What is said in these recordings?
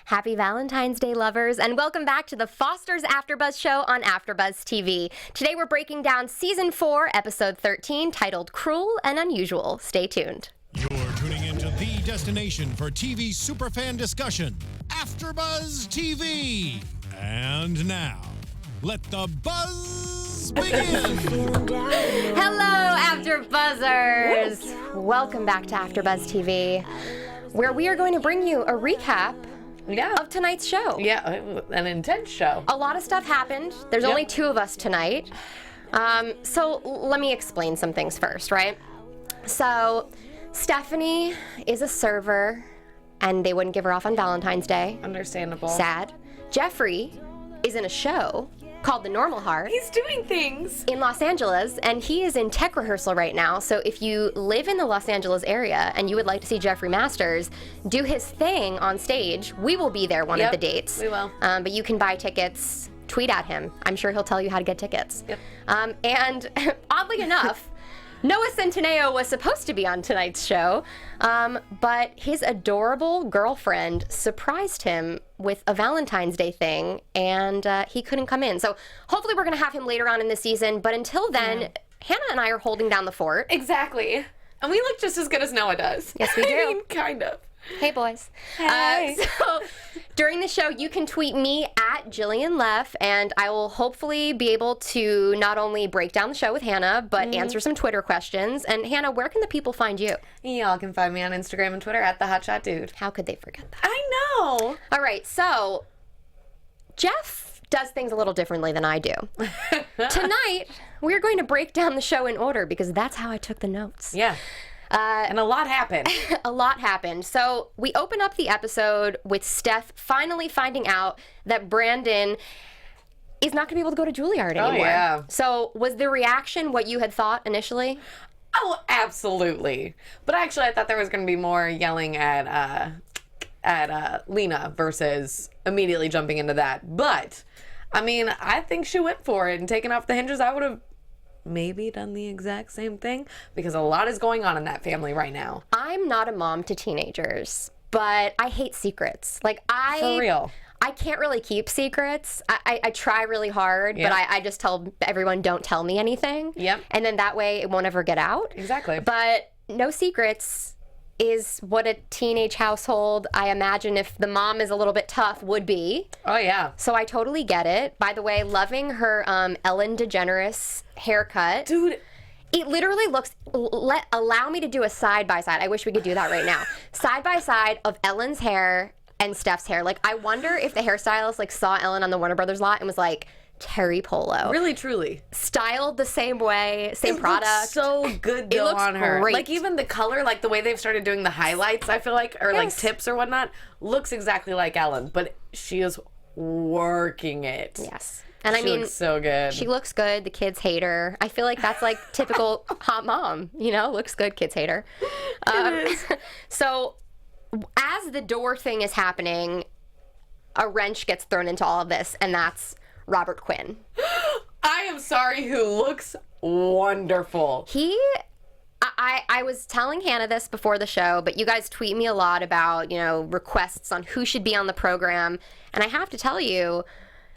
Happy Valentine's Day, lovers, and welcome back to the Foster's AfterBuzz show on AfterBuzz TV. Today we're breaking down Season 4, Episode 13, titled Cruel and Unusual. Stay tuned. You're tuning into the destination for TV superfan discussion, AfterBuzz TV. And now, let the buzz begin. Hello, AfterBuzzers! Welcome back to AfterBuzz TV, where we are going to bring you a recap of tonight's show. Yeah, an intense show. A lot of stuff happened. There's only two of us tonight. So let me explain some things first, right? So Stephanie is a server, and they wouldn't give her off on Valentine's Day. Understandable. Sad. Jeffrey is in a show called The Normal Heart. He's doing things in Los Angeles, and he is in tech rehearsal right now. So if you live in the Los Angeles area and you would like to see Jeffrey Masters do his thing on stage, we will be there one of the dates. We will. But you can buy tickets. Tweet at him. I'm sure he'll tell you how to get tickets. Yep. And oddly enough, Noah Centineo was supposed to be on tonight's show, but his adorable girlfriend surprised him with a Valentine's Day thing, and he couldn't come in. So hopefully we're going to have him later on in the season, but until then, Hannah and I are holding down the fort. Exactly. And we look just as good as Noah does. Yes, we do. I mean, kind of. Hey, boys. Hey. So during the show, you can tweet me at Jillian Leff, and I will hopefully be able to not only break down the show with Hannah, but answer some Twitter questions. And Hannah, where can the people find you? Y'all can find me on Instagram and Twitter at @TheHotShotDude. How could they forget that? I know. All right, so Jeff does things a little differently than I do. Tonight, we're going to break down the show in order because that's how I took the notes. Yeah. And a lot happened. A lot happened. So we open up the episode with Steph finally finding out that Brandon is not going to be able to go to Juilliard anymore. Oh, yeah. So was the reaction what you had thought initially? Oh, absolutely. But actually, I thought there was going to be more yelling at Lena versus immediately jumping into that. But, I mean, I think she went for it and taken off the hinges. I would have maybe done the exact same thing because a lot is going on in that family right now. I'm not a mom to teenagers, but I hate secrets. For real. I can't really keep secrets. I try really hard, but I just tell everyone, don't tell me anything. Yep. And then that way it won't ever get out. Exactly. But no secrets is what a teenage household, I imagine if the mom is a little bit tough, would be. Oh, yeah. So I totally get it. By the way, loving her Ellen DeGeneres haircut. Dude. It literally looks, allow me to do a side-by-side. I wish we could do that right now. Side-by-side of Ellen's hair and Steph's hair. Like, I wonder if the hairstylist saw Ellen on the Warner Brothers lot and was like, Teri Polo. Really, truly. Styled the same way, same product. Looks so good though on her. Great. Like even the color, like the way they've started doing the highlights, I feel like, or like tips or whatnot, looks exactly like Ellen, but she is working it. Yes. And she looks so good. She looks good. The kids hate her. I feel like that's like typical hot mom, looks good, kids hate her. It is. So as the door thing is happening, a wrench gets thrown into all of this, and that's Robert Quinn. I am sorry, who looks wonderful. I was telling Hannah this before the show, but you guys tweet me a lot about, requests on who should be on the program. And I have to tell you,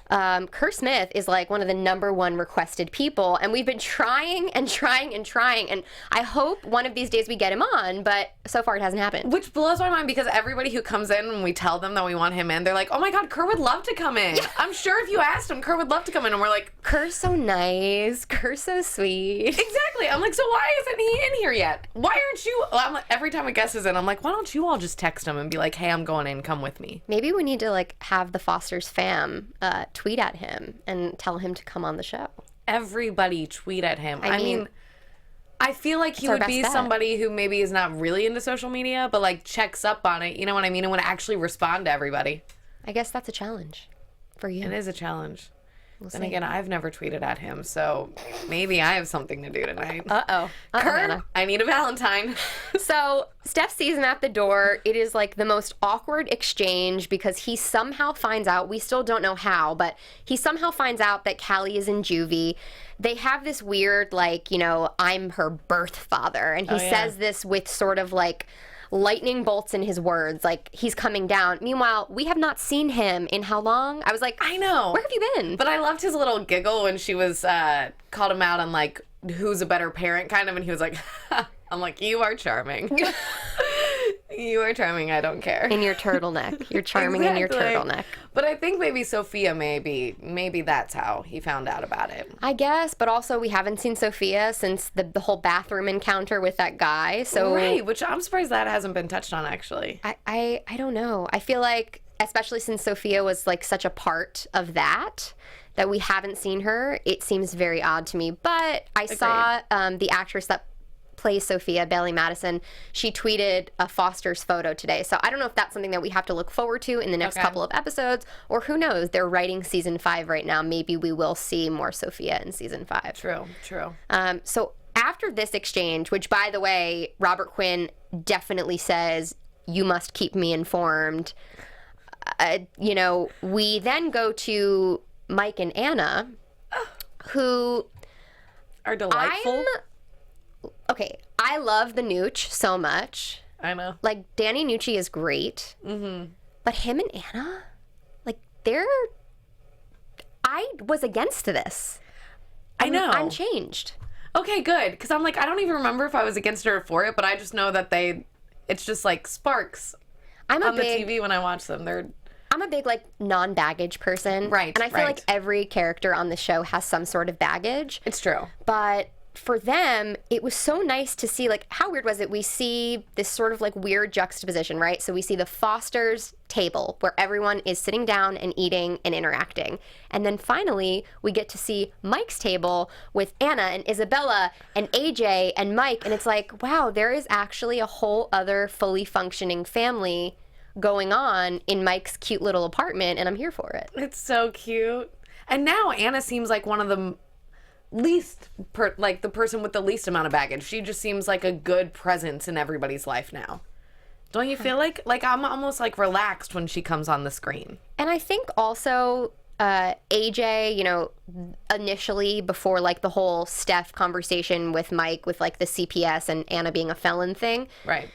Kerr Smith is like one of the #1 requested people, and we've been trying and trying and trying, and I hope one of these days we get him on, but so far it hasn't happened. Which blows my mind because everybody who comes in when we tell them that we want him in, they're like, oh my God, Kerr would love to come in. Yeah. I'm sure if you asked him, Kerr would love to come in, and we're like, Kerr's so nice, Kerr's so sweet. Exactly. I'm like, so why isn't he in here yet? Why aren't you? I'm like, every time a guest is in, I'm like, why don't you all just text him and be like, hey, I'm going in, come with me. Maybe we need to have the Foster's fam tweet at him and tell him to come on the show. Everybody tweet at him. I mean, I feel like he would be somebody who maybe is not really into social media, but checks up on it, you know what I mean, and would actually respond to everybody. I guess that's a challenge for you. It is a challenge. Then again, I've never tweeted at him, so maybe I have something to do tonight. Kerr, I need a Valentine. So Steph sees him at the door. It is the most awkward exchange because he somehow finds out, we still don't know how, but he somehow finds out that Callie is in juvie. They have this weird, I'm her birth father. And he says this with sort of lightning bolts in his words, like he's coming down. Meanwhile, we have not seen him in how long? I was like, I know. Where have you been? But I loved his little giggle when she was called him out on like who's a better parent kind of, and he was like, I'm like, you are charming. You are charming, I don't care. In your turtleneck. You're charming in your turtleneck. But I think maybe Sophia, maybe that's how he found out about it. I guess, but also we haven't seen Sophia since the whole bathroom encounter with that guy. So right, which I'm surprised that hasn't been touched on, actually. I don't know. I feel like, especially since Sophia was like such a part of that we haven't seen her, it seems very odd to me. But I saw the actress that plays Sophia, Bailey Madison, she tweeted a Foster's photo today. So I don't know if that's something that we have to look forward to in the next couple of episodes, or who knows, they're writing season 5 right now. Maybe we will see more Sophia in season 5. True. So after this exchange, which by the way, Robert Quinn definitely says, you must keep me informed. We then go to Mike and Anna, who are delightful. Okay, I love the Nooch so much. I know. Like, Danny Nucci is great. Mm-hmm. But him and Anna, like, I was against this. I know. I'm changed. Okay, good. Because I'm like, I don't even remember if I was against her or for it, but I just know that it's just like sparks on the TV when I watch them. I'm a big, like, non-baggage person. Right, And I feel like every character on the show has some sort of baggage. It's true. But for them, it was so nice to see, like, how weird was it? We see this sort of, like, weird juxtaposition, right? So we see the Foster's table where everyone is sitting down and eating and interacting. And then finally, we get to see Mike's table with Anna and Isabella and AJ and Mike. And it's like, wow, there is actually a whole other fully functioning family going on in Mike's cute little apartment, and I'm here for it. It's so cute. And now Anna seems like one of the the person with the least amount of baggage. She just seems like a good presence in everybody's life now. Don't you feel like I'm almost like relaxed when she comes on the screen? And I think also AJ, initially before like the whole Steph conversation with Mike with like the CPS and Anna being a felon thing. Right.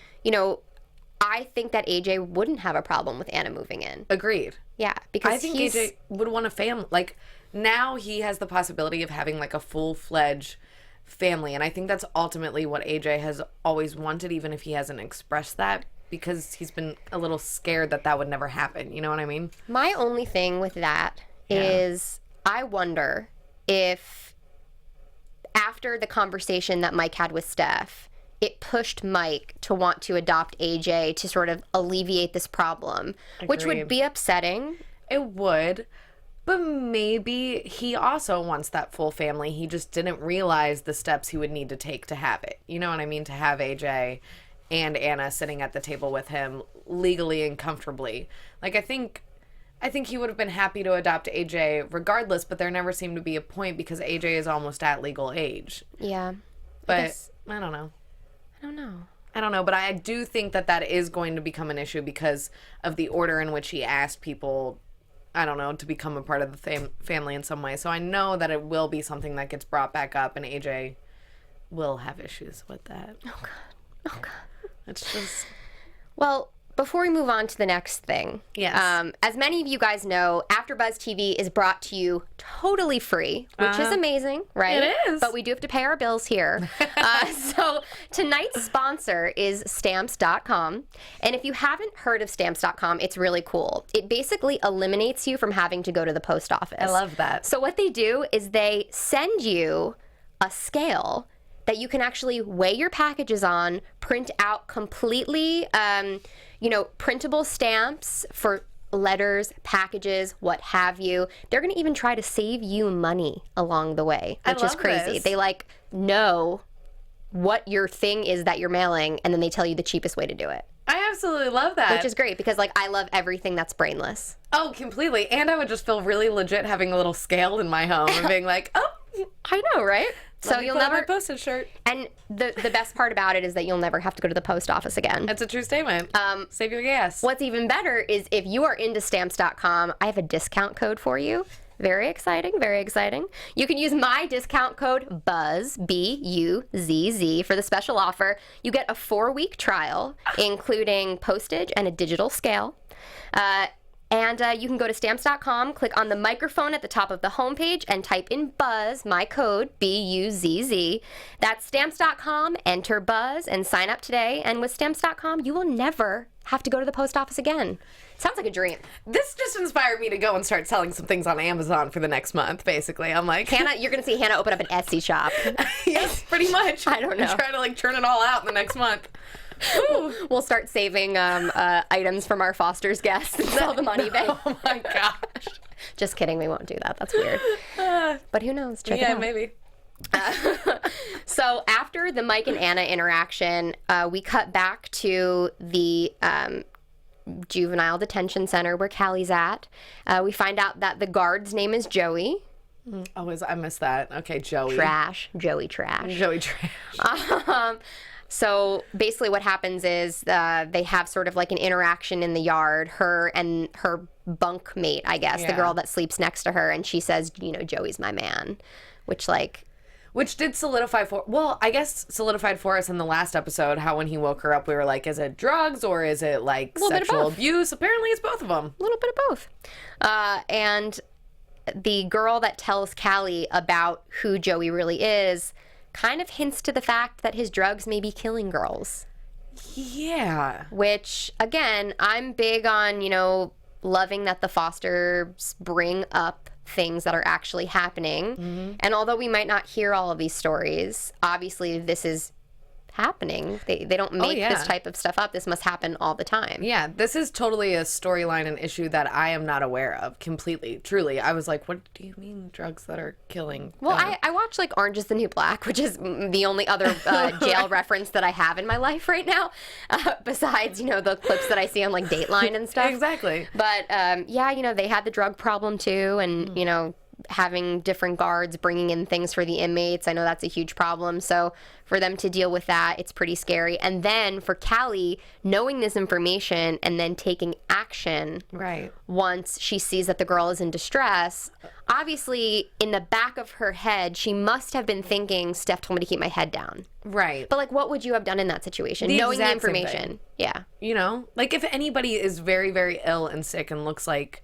I think that AJ wouldn't have a problem with Anna moving in. Agreed. Yeah, because I think AJ would want a family. Like, now he has the possibility of having like a full-fledged family, and I think that's ultimately what AJ has always wanted, even if he hasn't expressed that, because he's been a little scared that would never happen. You know what I mean? My only thing with that is I wonder if after the conversation that Mike had with Steph, it pushed Mike to want to adopt AJ to sort of alleviate this problem, which would be upsetting. It would. But maybe he also wants that full family. He just didn't realize the steps he would need to take to have it. You know what I mean? To have AJ and Anna sitting at the table with him legally and comfortably. Like, I think he would have been happy to adopt AJ regardless, but there never seemed to be a point because AJ is almost at legal age. Yeah. But I don't know. I don't know, but I do think that is going to become an issue because of the order in which he asked people, I don't know, to become a part of the family in some way. So I know that it will be something that gets brought back up, and AJ will have issues with that. Oh, God. It's just... Well, before we move on to the next thing, as many of you guys know, AfterBuzz TV is brought to you totally free, which is amazing, right? It is. But we do have to pay our bills here. So tonight's sponsor is Stamps.com. And if you haven't heard of Stamps.com, it's really cool. It basically eliminates you from having to go to the post office. I love that. So what they do is they send you a scale that you can actually weigh your packages on, print out completely, printable stamps for letters, packages, what have you. They're going to even try to save you money along the way, which is crazy. This. They know what your thing is that you're mailing, and then they tell you the cheapest way to do it. I absolutely love that. Which is great because I love everything that's brainless. Oh, completely. And I would just feel really legit having a little scale in my home and being like, oh, I know, right? So you'll never my postage shirt. And the best part about it is that you'll never have to go to the post office again. That's a true statement. Save your gas. What's even better is if you are into Stamps.com, I have a discount code for you. Very exciting, very exciting. You can use my discount code BUZZ, B-U-Z-Z, for the special offer. You get a 4-week trial, including postage and a digital scale. And you can go to Stamps.com, click on the microphone at the top of the homepage, and type in BUZZ, my code, B-U-Z-Z. That's Stamps.com, enter BUZZ, and sign up today. And with Stamps.com, you will never have to go to the post office again. Sounds like a dream. This just inspired me to go and start selling some things on Amazon for the next month, basically. I'm like... Hannah, you're going to see Hannah open up an Etsy shop. Yes, pretty much. I don't know. And try to, like, turn it all out in the next month. We'll start saving items from our Foster's guests and sell them on eBay. Oh, my gosh. Just kidding. We won't do that. That's weird. But who knows? Check it out. Maybe. So after the Mike and Anna interaction, we cut back to the juvenile detention center where Callie's at. We find out that the guard's name is Joey. Always, I miss that. Okay, Joey. Trash. Joey Trash. Joey Trash. So basically what happens is they have sort of like an interaction in the yard, her and her bunk mate, I guess, the girl that sleeps next to her, and she says, you know, Joey's my man, which did solidify solidified for us in the last episode how when he woke her up we were like, is it drugs or is it like sexual abuse? Apparently it's both of them. A little bit of both. And the girl that tells Callie about who Joey really is kind of hints to the fact that his drugs may be killing girls. Yeah. Which, again, I'm big on, you know, loving that the Fosters bring up things that are actually happening. Mm-hmm. And although we might not hear all of these stories, obviously this is happening. They don't make this type of stuff up. This must happen all the time. Yeah, this is totally a storyline and issue that I am not aware of completely. Truly. I was like, what do you mean drugs that are killing? Well, I watch like Orange is the New Black, which is the only other jail reference that I have in my life right now, besides, you know, the clips that I see on like Dateline and stuff. Exactly. But yeah, you know, they had the drug problem too, and, you know, having different guards bringing in things for the inmates. I know that's a huge problem. So for them to deal with that, it's pretty scary. And then for Callie, knowing this information and then taking action once she sees that the girl is in distress, obviously in the back of her head, she must have been thinking, Steph told me to keep my head down. Right. But like, what would you have done in that situation? Knowing the information. Yeah. You know, like if anybody is very, very ill and sick and looks like,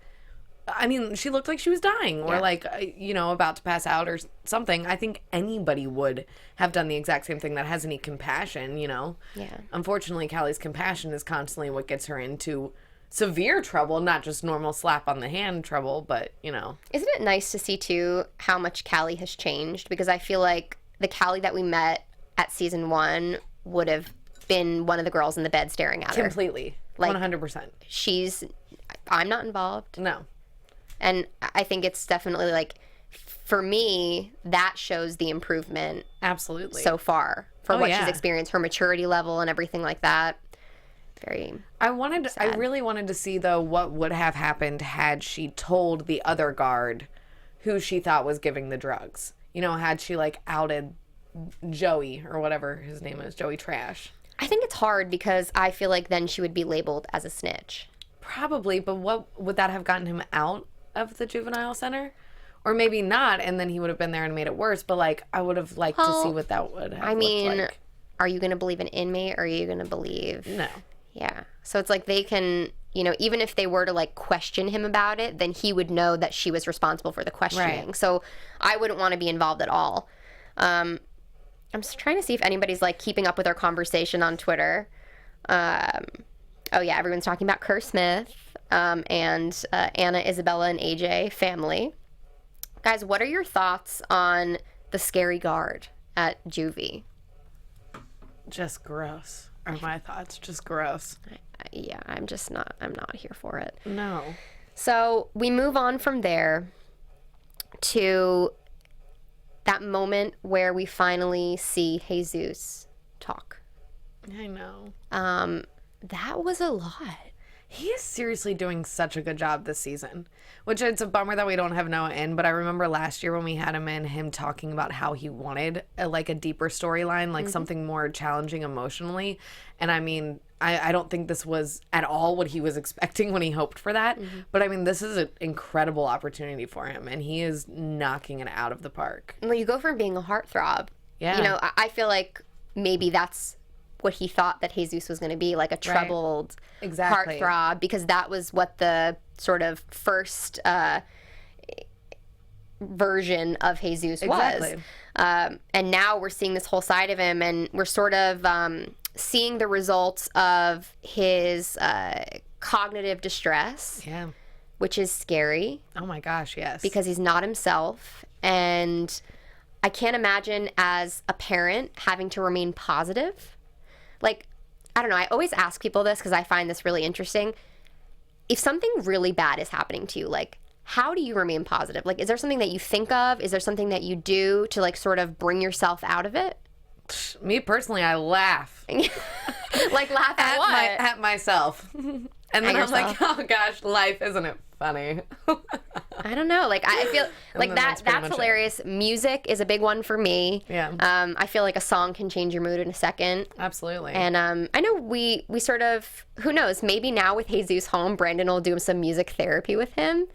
I mean, she looked like she was dying or like, you know, about to pass out or something. I think anybody would have done the exact same thing that has any compassion, you know? Yeah. Unfortunately, Callie's compassion is constantly what gets her into severe trouble, not just normal slap on the hand trouble, but, you know. Isn't it nice to see, too, how much Callie has changed? Because I feel like the Callie that we met at season 1 would have been one of the girls in the bed staring at her. Completely. Like, 100%. I'm not involved. No. And I think it's definitely like, for me, that shows the improvement. Absolutely. So far for what she's experienced, her maturity level and everything like that. Very sad. I really wanted to see though what would have happened had she told the other guard who she thought was giving the drugs. You know, had she like outed Joey or whatever his name is, Joey Trash. I think it's hard because I feel like then she would be labeled as a snitch. Probably, but what would that have gotten him out of the juvenile center? Or maybe not, and then he would have been there and made it worse, but like I would have liked to see what that would have looked like. Are you going to believe an inmate or are you going to believe? No. Yeah. So it's like they can, you know, even if they were to like question him about it, then he would know that she was responsible for the questioning. Right. So I wouldn't want to be involved at all. I'm just trying to see if anybody's like keeping up with our conversation on Twitter. Oh yeah, everyone's talking about Kerr Smith and Anna, Isabella, and AJ family. Guys, what are your thoughts on the scary guard at juvie? Just gross. Are my thoughts just gross? Yeah, I'm not here for it. No. So we move on from there to that moment where we finally see Jesus talk. I know. That was a lot. He is seriously doing such a good job this season, which it's a bummer that we don't have Noah in, but I remember last year when we had him in, him talking about how he wanted a deeper storyline, like something more challenging emotionally. And I mean, I don't think this was at all what he was expecting when he hoped for that. But I mean, this is an incredible opportunity for him, and he is knocking it out of the park. Well, you go from being a heartthrob. Yeah. You know, I feel like maybe that's what he thought that Jesus was going to be, like a troubled Exactly. heartthrob, because that was what the sort of first version of Jesus was. And now we're seeing this whole side of him, and we're sort of seeing the results of his cognitive distress, which is scary. Oh my gosh, yes. Because he's not himself. And I can't imagine as a parent having to remain positive. Like, I don't know, I always ask people this because I find this really interesting. If something really bad is happening to you, like, how do you remain positive? Like, is there something that you think of? Is there something that you do to, like, sort of bring yourself out of it? Me personally, I laugh. Like, laugh at what? At myself. And then I'm like, oh gosh, life, isn't it funny? I don't know. Like, I feel like that's hilarious. Music is a big one for me. Yeah. I feel like a song can change your mood in a second. Absolutely. And I know we sort of, who knows, maybe now with Jesus home, Brandon will do some music therapy with him.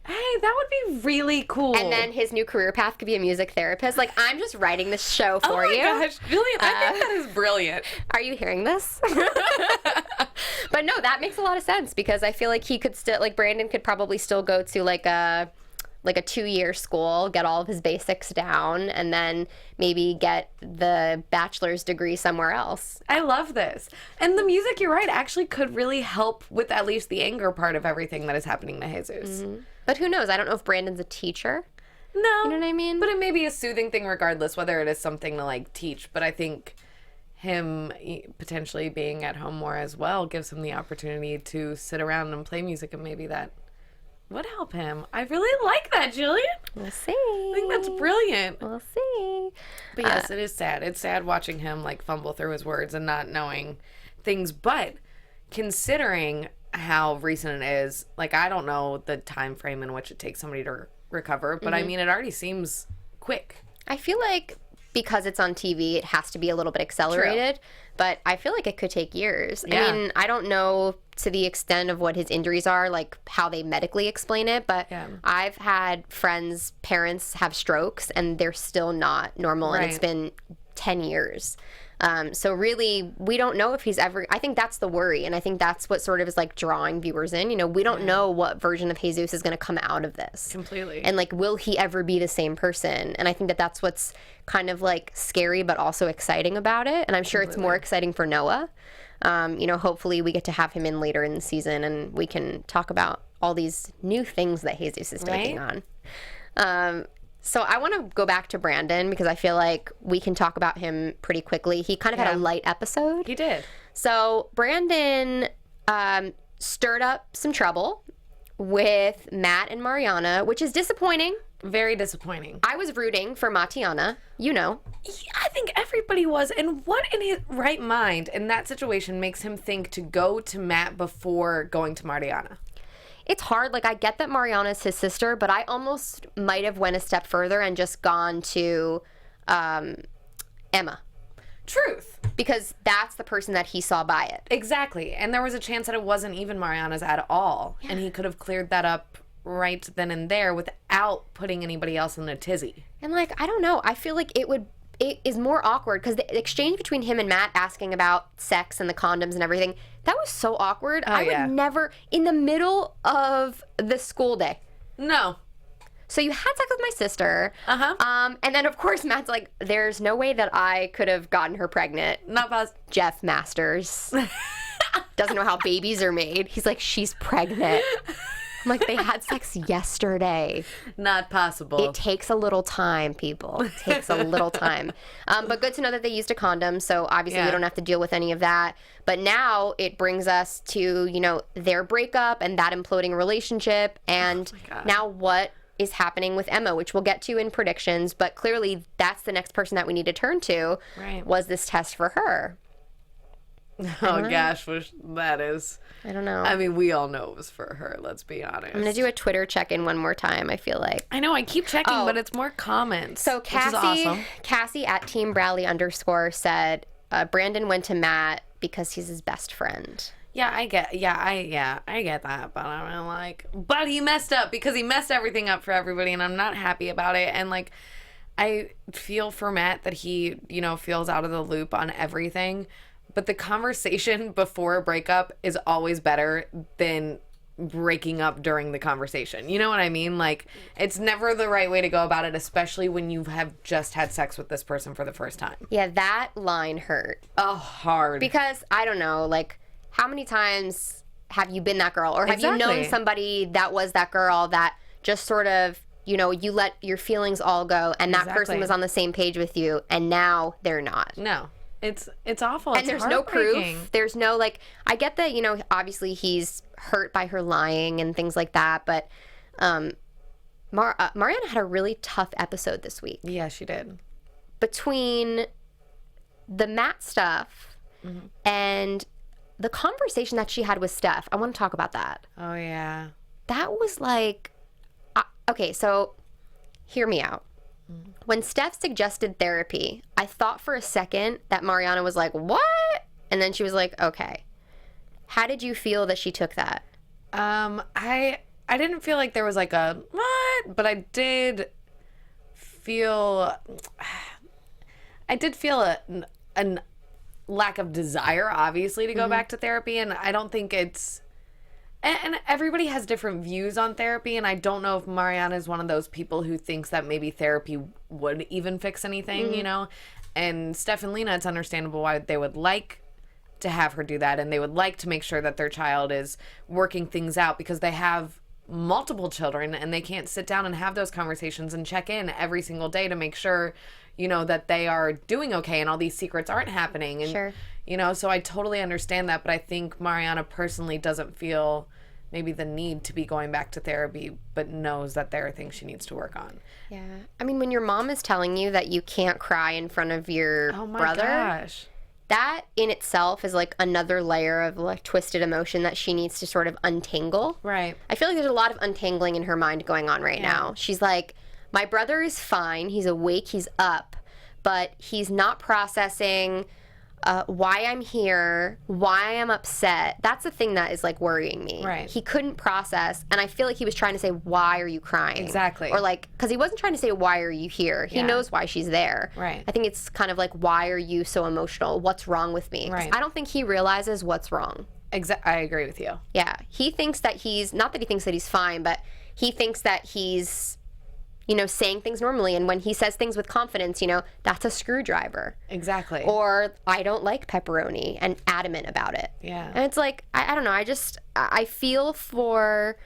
Hey, that would be really cool. And then his new career path could be a music therapist. Like, I'm just writing this show for you. Oh my gosh, Jillian, I think that is brilliant. Are you hearing this? But no, that makes a lot of sense, because I feel like he could still, like, Brandon could probably still go to like a 2-year school, get all of his basics down, and then maybe get the bachelor's degree somewhere else. I love this. And the music, you're right, actually could really help with at least the anger part of everything that is happening to Jesus. But who knows? I don't know if Brandon's a teacher. No. You know what I mean? But it may be a soothing thing regardless, whether it is something to, like, teach. But I think him potentially being at home more as well gives him the opportunity to sit around and play music, and maybe that would help him. I really like that, Jillian. We'll see. I think that's brilliant. We'll see. But yes, it is sad. It's sad watching him, like, fumble through his words and not knowing things. But considering how recent it is, like, I don't know the time frame in which it takes somebody to recover, but I mean, it already seems quick. I feel like because it's on TV, it has to be a little bit accelerated. But I feel like it could take years. Yeah. I mean, I don't know to the extent of what his injuries are, like how they medically explain it, but I've had friends' parents have strokes and they're still not normal, and it's been 10 years. So really, we don't know if he's ever, I think that's the worry, and I think that's what sort of is like drawing viewers in. You know, we don't know what version of Jesus is going to come out of this. Completely. And like, will he ever be the same person? And I think that that's what's kind of like scary but also exciting about it. And I'm sure it's more exciting for Noah. You know, hopefully we get to have him in later in the season and we can talk about all these new things that Jesus is taking on. So I want to go back to Brandon because I feel like we can talk about him pretty quickly. He kind of had a light episode. He did. So Brandon stirred up some trouble with Matt and Mariana, which is disappointing. Very disappointing. I was rooting for Matiana, you know. I think everybody was. And what in his right mind in that situation makes him think to go to Matt before going to Mariana? It's hard. Like, I get that Mariana's his sister, but I almost might have went a step further and just gone to Emma. Truth. Because that's the person that he saw by it. Exactly. And there was a chance that it wasn't even Mariana's at all. Yeah. And he could have cleared that up right then and there without putting anybody else in a tizzy. And, like, I don't know. I feel like it is more awkward because the exchange between him and Matt asking about sex and the condoms and everything, that was so awkward. I would never, in the middle of the school day. No. So you had sex with my sister. And then, of course, Matt's like, there's no way that I could have gotten her pregnant. Not possible. Jeff Masters doesn't know how babies are made. He's like, she's pregnant. I'm like, they had sex yesterday. Not possible. It takes a little time, people. It takes a little time. But good to know that they used a condom, so obviously we don't have to deal with any of that. But now it brings us to, you know, their breakup and that imploding relationship, and now what is happening with Emma, which we'll get to in predictions, but clearly that's the next person that we need to turn to, was this test for her. Oh gosh, that is. I don't know. I mean, we all know it was for her. Let's be honest. I'm gonna do a Twitter check-in one more time. I feel like. I know. I keep checking, but it's more comments. So Cassie, which is awesome. Cassie at Team Bradley _ said Brandon went to Matt because he's his best friend. Yeah, I get that, but I'm like, but he messed up because he messed everything up for everybody, and I'm not happy about it. And like, I feel for Matt that he, feels out of the loop on everything. But the conversation before a breakup is always better than breaking up during the conversation. You know what I mean? Like, it's never the right way to go about it, especially when you have just had sex with this person for the first time. Yeah, that line hurt. Oh, hard. Because, I don't know, like, how many times have you been that girl? Or have you known somebody that was that girl that just sort of, you let your feelings all go and that person was on the same page with you and now they're not? No. It's awful. And there's no proof. There's no, like, I get that, obviously he's hurt by her lying and things like that, but Mariana had a really tough episode this week. Yeah, she did. Between the Matt stuff and the conversation that she had with Steph, I want to talk about that. Oh, yeah. That was like, okay, so hear me out. When Steph suggested therapy, I thought for a second that Mariana was like, what? And then she was like, okay. How did you feel that she took that? I didn't feel like there was like a what, but I did feel a lack of desire, obviously, to go back to therapy, and I don't think it's. And everybody has different views on therapy, and I don't know if Mariana is one of those people who thinks that maybe therapy would even fix anything, And Steph and Lena, it's understandable why they would like to have her do that, and they would like to make sure that their child is working things out because they have multiple children, and they can't sit down and have those conversations and check in every single day to make sure, that they are doing okay and all these secrets aren't happening. And, sure. So I totally understand that, but I think Mariana personally doesn't feel maybe the need to be going back to therapy, but knows that there are things she needs to work on. Yeah. I mean, when your mom is telling you that you can't cry in front of your brother, gosh. That in itself is like another layer of like twisted emotion that she needs to sort of untangle. Right. I feel like there's a lot of untangling in her mind going on right now. She's like, my brother is fine. He's awake. He's up. But he's not processing why I'm here, why I'm upset. That's the thing that is like worrying me. Right. He couldn't process. And I feel like he was trying to say, why are you crying? Exactly. Or like, because he wasn't trying to say, why are you here? He knows why she's there. Right. I think it's kind of like, why are you so emotional? What's wrong with me? 'Cause Right. I don't think he realizes what's wrong. I agree with you. Yeah. He thinks that not that he thinks that he's fine, but he thinks that he's, saying things normally. And when he says things with confidence, that's a screwdriver. Exactly. Or I don't like pepperoni and adamant about it. Yeah. And it's like, I don't know. I feel for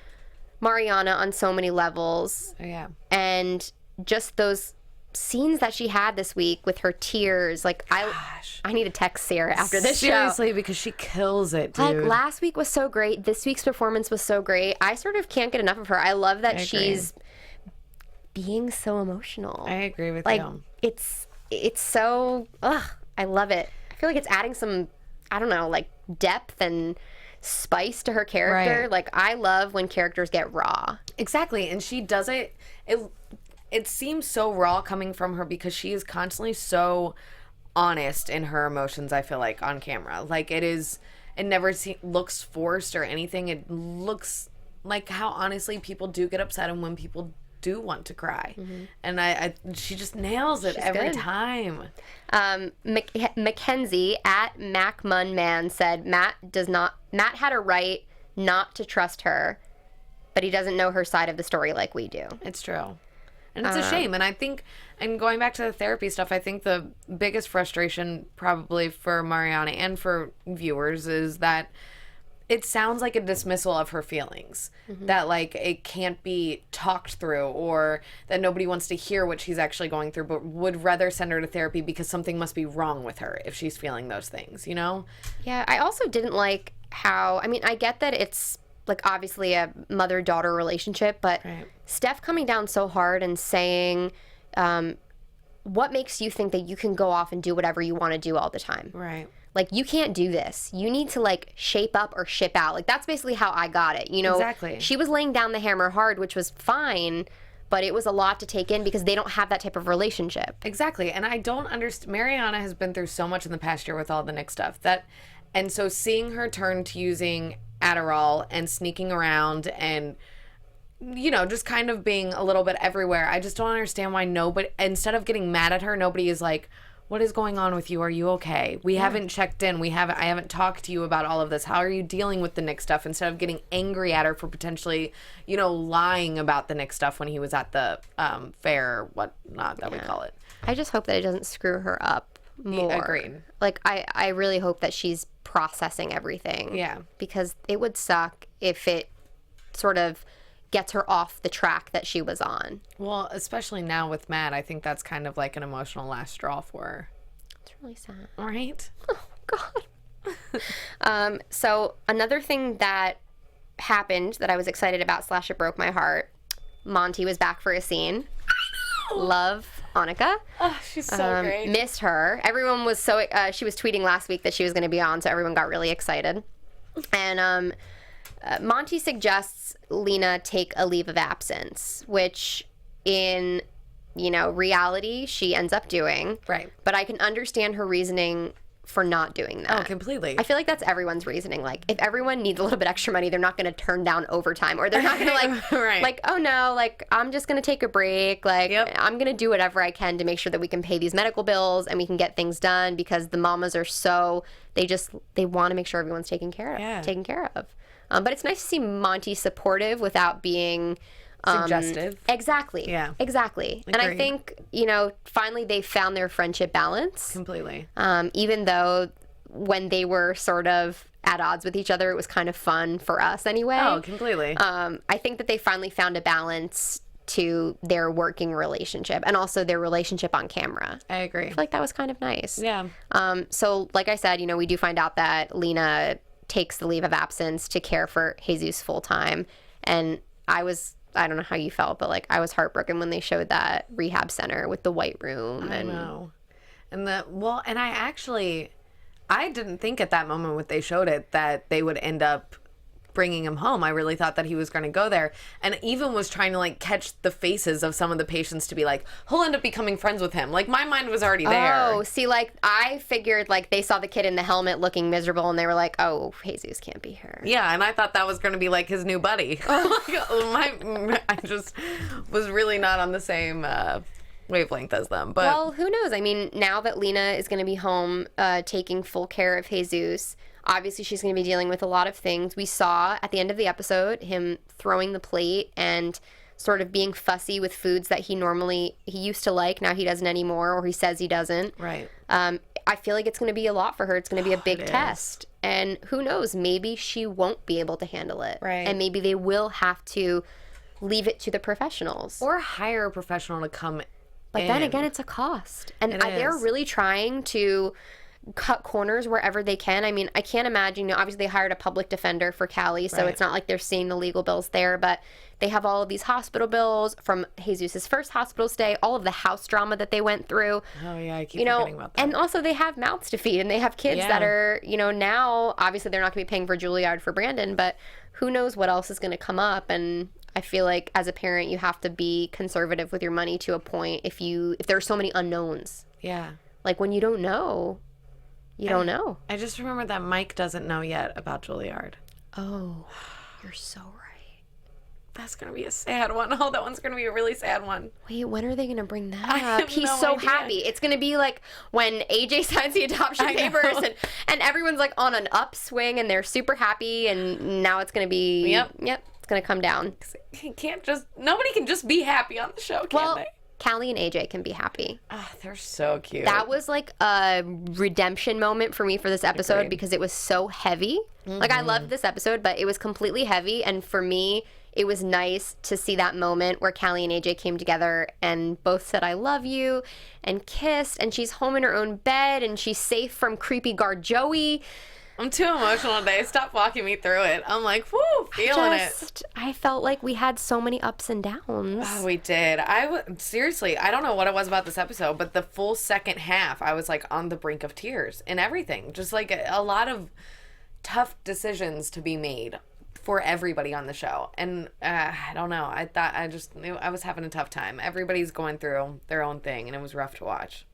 Mariana on so many levels. Oh, yeah. And just those scenes that she had this week with her tears, like I need to text Sarah after this Seriously, because she kills it, dude. Like last week was so great. This week's performance was so great. I sort of can't get enough of her. I love that she's being so emotional. I agree with like, you. It's so, I love it. I feel like it's adding some, I don't know, like depth and spice to her character. Right. Like I love when characters get raw. Exactly. And she does it. It seems so raw coming from her because she is constantly so honest in her emotions, I feel like, on camera. Like it never looks forced or anything. It looks like how honestly people do get upset and when people do want to cry. And she just nails it every time. Mackenzie at MacMunman said Matt had a right not to trust her, but he doesn't know her side of the story like we do. It's true. And it's a shame. And I think, and going back to the therapy stuff, I think the biggest frustration probably for Mariana and for viewers is that it sounds like a dismissal of her feelings. That like it can't be talked through, or that nobody wants to hear what she's actually going through, but would rather send her to therapy because something must be wrong with her if she's feeling those things, Yeah, I also didn't like how, I mean, I get that it's like obviously a mother-daughter relationship, but Steph coming down so hard and saying, what makes you think that you can go off and do whatever you want to do all the time? Right. Like, you can't do this. You need to, like, shape up or ship out. Like, that's basically how I got it. You know, Exactly. She was laying down the hammer hard, which was fine, but it was a lot to take in because they don't have that type of relationship. Exactly. And I don't understand. Mariana has been through so much in the past year with all the Nick stuff. And so seeing her turn to using Adderall and sneaking around and, you know, just kind of being a little bit everywhere, I just don't understand why nobody, instead of getting mad at her, nobody is like, what is going on with you? Are you okay? We haven't checked in. I haven't talked to you about all of this. How are you dealing with the Nick stuff? Instead of getting angry at her for potentially, you know, lying about the Nick stuff when he was at the fair, whatnot that we call it. I just hope that it doesn't screw her up more. Agreed. Like, I really hope that she's processing everything. Yeah. Because it would suck if it sort of gets her off the track that she was on. Well, especially now with Matt, I think that's kind of like an emotional last straw for her. It's really sad. Right? Oh, God. So another thing that happened that I was excited about / it broke my heart, Monty was back for a scene. I know. Love Annika. Oh, she's so great. Missed her. Everyone was so, she was tweeting last week that she was going to be on, so everyone got really excited. And Monty suggests Lena take a leave of absence, which in, you know, reality she ends up doing. Right. But I can understand her reasoning for not doing that. Oh, completely. I feel like that's everyone's reasoning. Like, if everyone needs a little bit extra money, they're not going to turn down overtime, or they're not going to like, Right. like, oh no, like, I'm just going to take a break. Like, Yep. I'm going to do whatever I can to make sure that we can pay these medical bills and we can get things done, because the mamas are so, they want to make sure everyone's taken care of. Yeah. Taken care of. But it's nice to see Monty supportive without being Suggestive. Exactly. Yeah. Exactly. And I Agreed. think, you know, finally they found their friendship balance. Completely. Even though when they were sort of at odds with each other, it was kind of fun for us anyway. Oh, completely. I think that they finally found a balance to their working relationship and also their relationship on camera. I agree. I feel like that was kind of nice. Yeah. So like I said, you know, we do find out that Lena takes the leave of absence to care for Jesus full time. And I don't know how you felt, but like I was heartbroken when they showed that rehab center with the white room. I know. And I didn't think at that moment when they showed it that they would end up bringing him home. I really thought that he was going to go there, and even was trying to like catch the faces of some of the patients to be like, he'll end up becoming friends with him. Like, my mind was already there. Oh, see, like I figured like they saw the kid in the helmet looking miserable and they were like, oh, Jesus can't be here. Yeah, and I thought that was going to be like his new buddy. I just was really not on the same wavelength as them. But Well, who knows? I mean, now that Lena is going to be home taking full care of Jesus, obviously she's going to be dealing with a lot of things. We saw at the end of the episode him throwing the plate and sort of being fussy with foods that he used to like. Now he doesn't anymore, or he says he doesn't. Right. I feel like it's going to be a lot for her. It's going to be a big It test. And who knows? Maybe she won't be able to handle it. Right. And maybe they will have to leave it to the professionals. Or hire a professional to come But in. then again, it's a cost. And It they're is. really trying to cut corners wherever they can. I mean, I can't imagine, you know, obviously they hired a public defender for Callie, so Right. it's not like they're seeing the legal bills there, but they have all of these hospital bills from Jesus' first hospital stay, all of the house drama that they went through. Oh, yeah, I keep You know, forgetting about that. and also they have mouths to feed, and they have kids that Yeah. are, you know, now obviously they're not going to be paying for Juilliard for Brandon, but who knows what else is going to come up. And I feel like as a parent, you have to be conservative with your money to a point if there are so many unknowns. Yeah. Like when you don't know, you don't know. I just remember that Mike doesn't know yet about Juilliard. Oh, you're so right. That's going to be a sad one. Oh, that one's going to be a really sad one. Wait, when are they going to bring that I up? have He's no so idea. happy. It's going to be like when AJ signs the adoption I know. papers and everyone's like on an upswing and they're super happy, and now it's going to be, Yep. it's going to come down. Nobody can just be happy on the show, can Well, they? Callie and AJ can be happy. Oh, they're so cute. That was like a redemption moment for me for this episode Agreed. because it was so heavy. Like, I loved this episode, but it was completely heavy. And for me, it was nice to see that moment where Callie and AJ came together and both said, I love you, and kissed. And she's home in her own bed and she's safe from creepy guard Joey. I'm too emotional today. Stop walking me through it. I'm like, whoo, feeling it. I felt like we had so many ups and downs. Oh, we did. Seriously, I don't know what it was about this episode, but the full second half, I was like on the brink of tears and everything. Just like a lot of tough decisions to be made for everybody on the show. And I don't know. I was having a tough time. Everybody's going through their own thing, and it was rough to watch.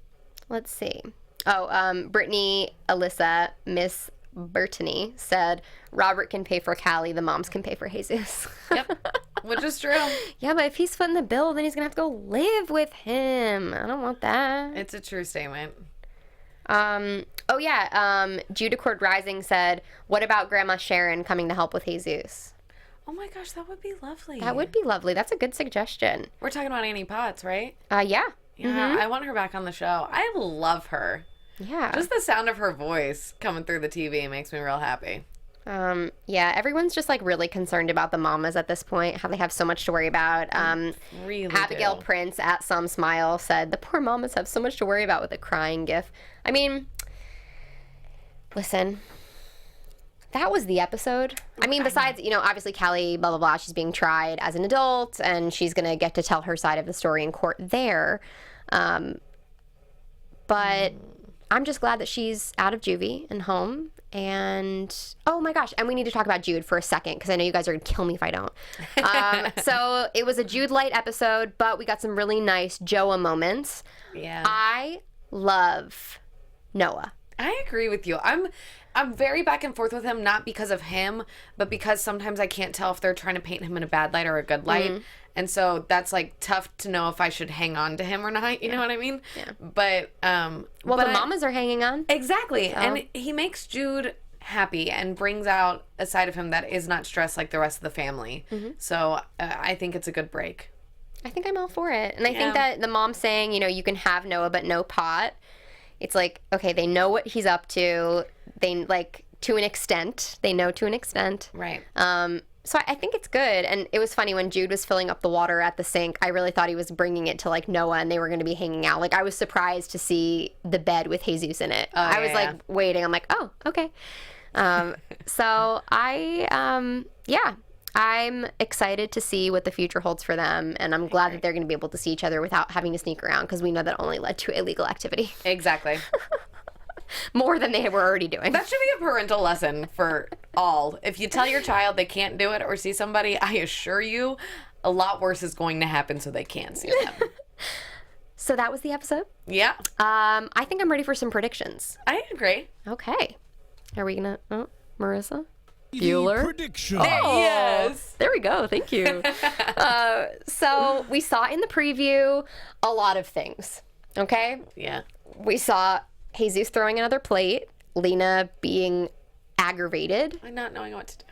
Let's see. Oh, Brittany, Alyssa, Miss Bertany said, Robert can pay for Callie, the moms can pay for Jesus. Yep, which is true. Yeah, but if he's footing the bill, then he's going to have to go live with him. I don't want that. It's a true statement. Judicord Rising said, what about Grandma Sharon coming to help with Jesus? Oh my gosh, that would be lovely. That would be lovely. That's a good suggestion. We're talking about Annie Potts, right? Yeah. Yeah, Mm-hmm. I want her back on the show. I love her. Yeah. Just the sound of her voice coming through the TV makes me real happy. Everyone's just like really concerned about the mamas at this point, how they have so much to worry about. Really Abigail do. Prince at Some Smile said, the poor mamas have so much to worry about with a crying gif. I mean, listen, that was the episode. I mean, besides, obviously Callie, blah, blah, blah, she's being tried as an adult and she's going to get to tell her side of the story in court there. But I'm just glad that she's out of juvie and home. And, oh my gosh, and we need to talk about Jude for a second because I know you guys are going to kill me if I don't. So it was a Jude light episode, but we got some really nice Joa moments. Yeah. I love Noah. I agree with you. I'm very back and forth with him, not because of him, but because sometimes I can't tell if they're trying to paint him in a bad light or a good light. Mm-hmm. And so that's like tough to know if I should hang on to him or not. You know what I mean? Yeah. But the mamas are hanging on. Exactly. So. And he makes Jude happy and brings out a side of him that is not stressed like the rest of the family. Mm-hmm. So I think it's a good break. I think I'm all for it. And I think that the mom saying, you can have Noah but no pot. It's like, okay, they know what he's up to. They to an extent. They know to an extent. Right. So I think it's good. And it was funny when Jude was filling up the water at the sink. I really thought he was bringing it to like Noah and they were going to be hanging out. Like I was surprised to see the bed with Jesus in it. I was waiting. I'm like, oh, okay. So I'm excited to see what the future holds for them. And I'm glad that they're going to be able to see each other without having to sneak around because we know that only led to illegal activity. Exactly. More than they were already doing. That should be a parental lesson for all. If you tell your child they can't do it or see somebody, I assure you a lot worse is going to happen so they can't see them. So that was the episode? Yeah. I think I'm ready for some predictions. I agree. Okay. Are we going to... Marissa? Bueller? Prediction. Yes. There we go. Thank you. So we saw in the preview a lot of things. Okay? Yeah. We saw Jesus throwing another plate, Lena being aggravated, I'm not knowing what to do.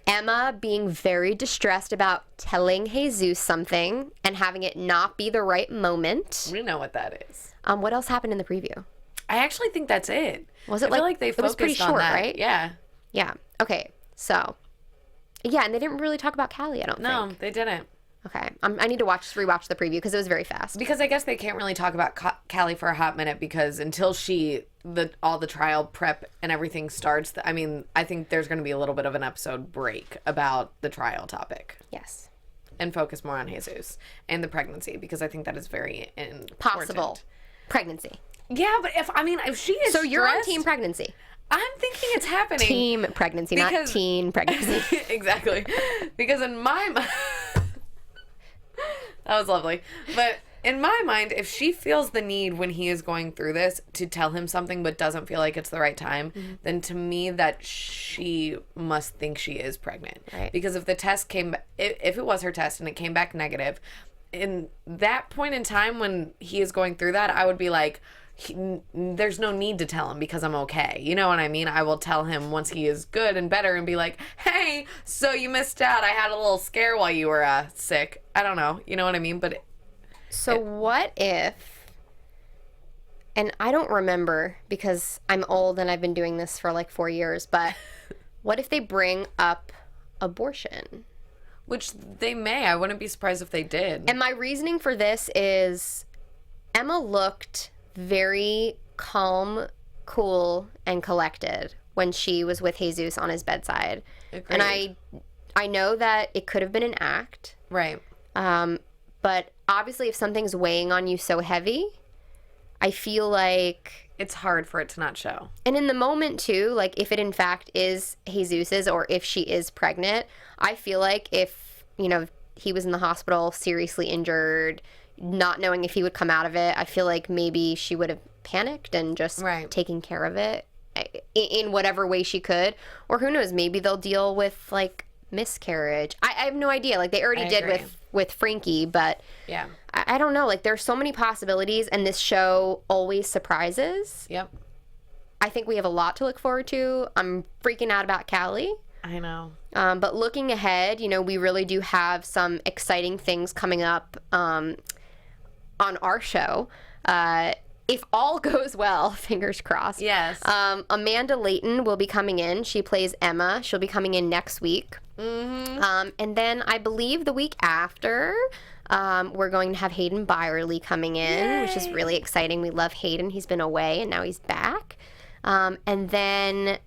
Emma being very distressed about telling Jesus something and having it not be the right moment. We know what that is. What else happened in the preview? I actually think that's it. Was it I feel like they it was pretty focused on short, that. right? Yeah. Yeah. Okay. So, yeah, and they didn't really talk about Callie, I don't think. No, they didn't. Okay. I need to rewatch the preview because it was very fast. Because I guess they can't really talk about Callie for a hot minute because until all the trial prep and everything starts, I think there's going to be a little bit of an episode break about the trial topic. Yes. And focus more on Jesus and the pregnancy because I think that is very important. Possible pregnancy. Yeah, but if she is So you're on stressed, team pregnancy. I'm thinking it's happening. Team pregnancy, not teen pregnancy. Exactly. Because in my mind... That was lovely. But in my mind, if she feels the need when he is going through this to tell him something but doesn't feel like it's the right time, then to me that she must think she is pregnant. Right. Because if the test if it was her test and it came back negative, in that point in time when he is going through that, I would be like, there's no need to tell him because I'm okay. You know what I mean? I will tell him once he is good and better and be like, hey, so you missed out. I had a little scare while you were sick. I don't know. You know what I mean? But what if, and I don't remember because I'm old and I've been doing this for like 4 years, but what if they bring up abortion? Which they may. I wouldn't be surprised if they did. And my reasoning for this is Emma looked very calm, cool, and collected when she was with Jesus on his bedside. Agreed. And I know that it could have been an act. Right. But obviously if something's weighing on you so heavy, I feel like It's hard for it to not show. and in the moment too, like if it in fact is Jesus's or if she is pregnant, I feel like if, he was in the hospital seriously injured, not knowing if he would come out of it, I feel like maybe she would have panicked and just taken care of it in whatever way she could. Or who knows, maybe they'll deal with like miscarriage. I have no idea. Like they already did with Frankie, but Yeah. I don't know. Like there's so many possibilities and this show always surprises. Yep. I think we have a lot to look forward to. I'm freaking out about Callie. I know. But looking ahead, we really do have some exciting things coming up on our show. If all goes well, fingers crossed. Yes. Amanda Layton will be coming in. She plays Emma. She'll be coming in next week. Mm-hmm. And then I believe the week after, we're going to have Hayden Byerly coming in, which is really exciting. We love Hayden. He's been away, and now he's back. And then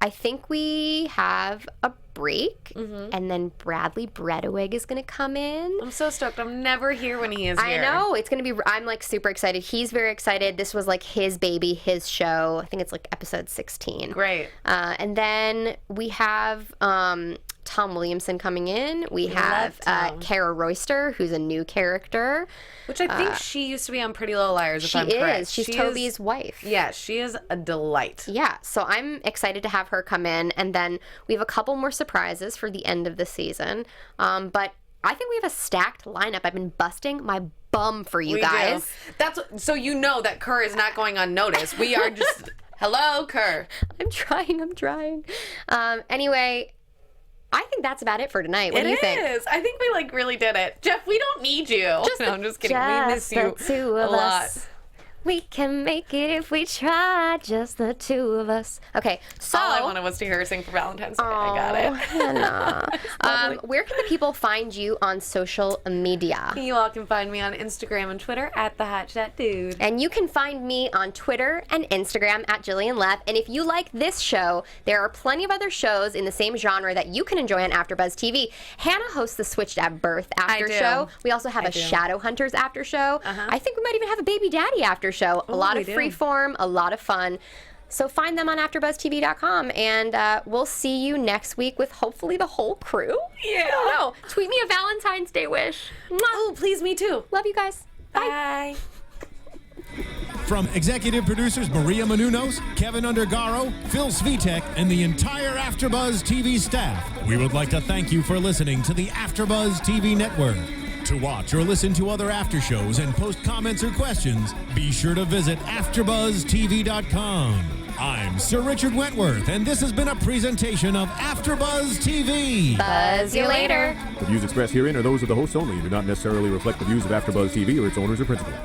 I think we have a break, and then Bradley Bredewig is going to come in. I'm so stoked. I'm never here when he is here. I know. It's going to be, I'm like super excited. He's very excited. This was like his baby, his show. I think it's like episode 16. Great. And then we have Tom Williamson coming in. We have Kara Royster, who's a new character. Which I think she used to be on Pretty Little Liars, if I'm correct. She's Toby's wife. Yeah, she is a delight. Yeah, so I'm excited to have her come in. And then we have a couple more surprises for the end of the season. But I think we have a stacked lineup. I've been busting my bum for you guys. That's so that Kerr is not going unnoticed. We are just, hello, Kerr. I'm trying. Anyway, I think that's about it for tonight. What do you think? It is. I think we really did it. Jeff, we don't need you. No, I'm just kidding. We miss you a lot. We can make it if we try, just the two of us. Okay, so all I wanted was to hear her sing for Valentine's Day. I got it. Hannah. Where can the people find you on social media? You all can find me on Instagram and Twitter at @TheHotShotDude. And you can find me on Twitter and Instagram at Jillian Leff. And if you like this show, there are plenty of other shows in the same genre that you can enjoy on AfterBuzz TV. Hannah hosts the Switched at Birth after show. We also have a Shadowhunters after show. I think we might even have a Baby Daddy after show. A lot of freeform, a lot of fun. So find them on AfterBuzzTV.com, and we'll see you next week with hopefully the whole crew. Yeah. I don't know. Tweet me a Valentine's Day wish. Oh, please, me too. Love you guys. Bye. From executive producers Maria Menounos, Kevin Undergaro, Phil Svitek, and the entire AfterBuzz TV staff, we would like to thank you for listening to the AfterBuzz TV network. To watch or listen to other after shows and post comments or questions, be sure to visit AfterBuzzTV.com. I'm Sir Richard Wentworth, and this has been a presentation of AfterBuzz TV. Buzz you later. The views expressed herein are those of the hosts only and do not necessarily reflect the views of AfterBuzz TV or its owners or principals.